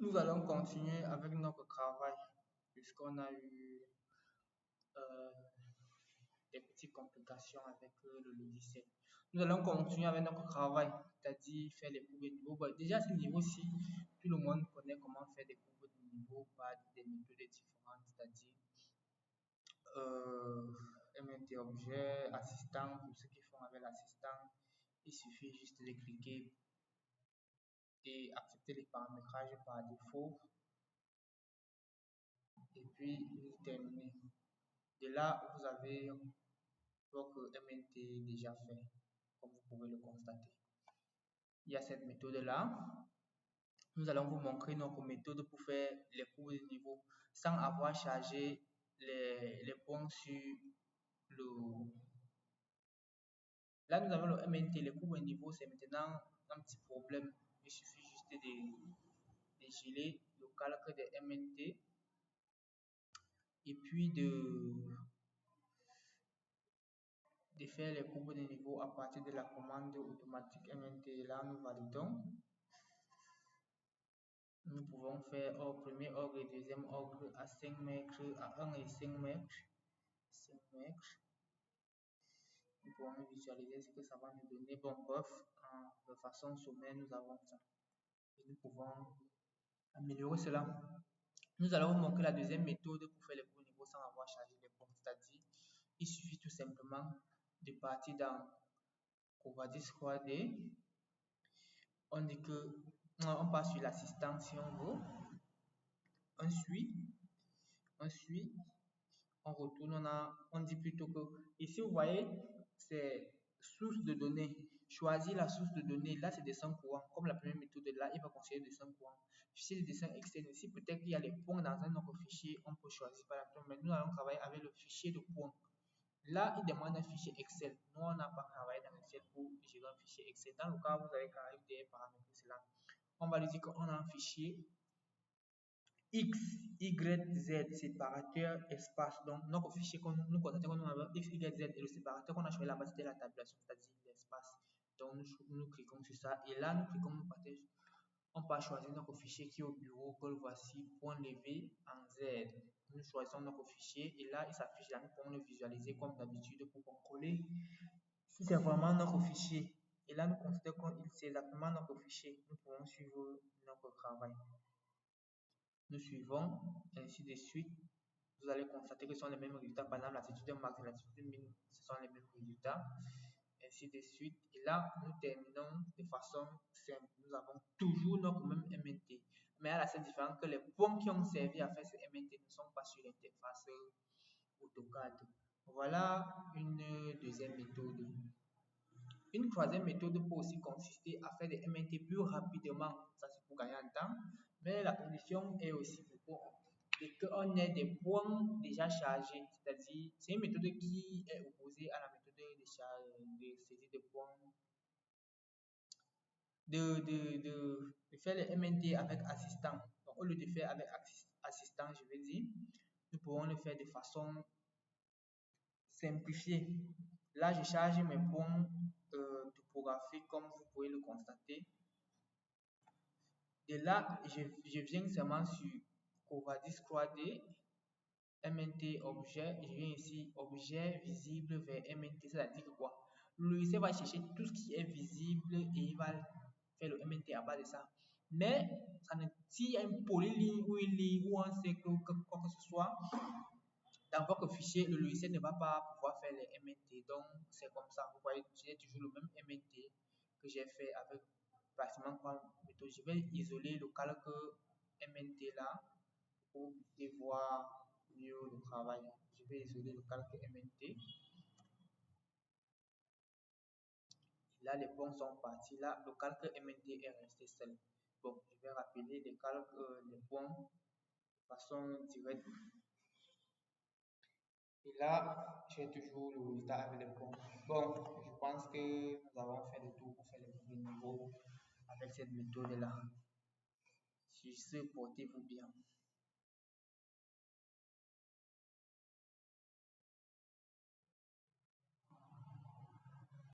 Nous allons continuer avec notre travail puisqu'on a eu euh, des petites complications avec le logiciel. Nous allons continuer avec notre travail, c'est-à-dire faire les courbes de niveau. Bon, déjà, à ce niveau-ci, tout le monde connaît comment faire des courbes de niveau par des méthodes différentes, c'est-à-dire MNT objet, assistant. Pour ceux qui font avec l'assistant, il suffit juste de cliquer et accepter les paramétrages par défaut. Et puis, terminer. De là, vous avez votre MNT déjà fait, comme vous pouvez le constater. Il y a cette méthode-là. Nous allons vous montrer notre méthode pour faire les courbes de niveau sans avoir chargé les points sur le... Là, nous avons le MNT, les courbes de niveau, c'est maintenant un petit problème. Il suffit juste de geler le calque des MNT et puis de faire les courbes de niveau à partir de la commande automatique MNT. Là, nous validons. Nous pouvons faire au premier ordre et deuxième ordre à 5 mètres, à 1 et 5 mètres. 5 mètres. Nous pouvons visualiser ce que ça va nous donner. Bon, bref, de façon sommaire, nous avons ça. Et nous pouvons améliorer cela. Nous allons vous montrer la deuxième méthode pour faire les courbes de niveau sans avoir chargé les points. C'est-à-dire, il suffit tout simplement de partir dans Covadis 3D. On dit que on passe sur l'assistant si on veut. On suit, on retourne, on dit plutôt que ici vous voyez c'est source de données. Choisir la source de données, là c'est dessin courant. Comme la première méthode là, il va considérer dessin courant. Fichier de dessin externe, ici peut-être qu'il y a les points dans un autre fichier, on peut choisir par exemple, mais nous allons travailler avec le fichier de points. Là, il demande un fichier Excel. Nous, on n'a pas travaillé dans Excel pour gérer un fichier Excel. Dans le cas où vous avez caractère paramétrer cela, on va lui dire qu'on a un fichier X, Y, Z, séparateur, espace. Donc, notre fichier que nous constatons que nous avons X, Y, Z et le séparateur qu'on a choisi là-bas, c'était la tabulation, c'est-à-dire l'espace. Donc, nous cliquons sur ça et là, nous cliquons, nous partagons. On peut choisir notre fichier qui est au bureau, que voici, point levé en Z. Nous choisissons notre fichier et là, il s'affiche là. Nous pouvons le visualiser comme d'habitude pour contrôler si c'est vraiment notre fichier. Et là, nous constatons que c'est exactement notre fichier. Nous pouvons suivre notre travail. Nous suivons, ainsi de suite. Vous allez constater que ce sont les mêmes résultats. Par exemple, latitude max et latitude min, ce sont les mêmes résultats. Ainsi de suite. Et là, nous terminons de façon simple. Nous avons toujours notre même MNT. Mais à la seule différence que les points qui ont servi à faire ce MNT ne sont pas sur l'interface AutoCAD. Voilà une deuxième méthode. Une troisième méthode peut aussi consister à faire des MNT plus rapidement. Ça, c'est pour gagner en temps. Mais la condition est aussi pour qu'on ait des points déjà chargés. C'est-à-dire, c'est une méthode qui est opposée à la méthode de saisie de points. De faire les MNT avec assistant. Donc, au lieu de faire avec assistant, je vais dire, nous pouvons le faire de façon simplifiée. Là, je charge mes points topographiques comme vous pouvez le constater. De là, je viens seulement sur Covadis 3D, MNT objet, je viens ici, objet visible vers MNT, c'est-à-dire quoi? Le logiciel va chercher tout ce qui est visible et il va faire le MNT à base de ça. Mais s'il y a une polyligne ou une ligne ou un cercle ou quoi que ce soit, dans votre fichier, le logiciel ne va pas pouvoir faire les MNT. Donc, c'est comme ça. Vous voyez, j'ai toujours le même MNT que j'ai fait avec pratiquement quoi méthode. Je vais isoler le calque MNT là pour que vous puissiez voir mieux le travail. Je vais isoler le calque MNT. Là, les points sont partis. Là, le calque MNT est resté seul. Bon, je vais rappeler les calques, les points de façon directe. Et là, j'ai toujours le résultat avec les points. Bon, je pense que nous avons fait le tour pour faire le premier niveau avec cette méthode-là. Sur ce, portez-vous bien.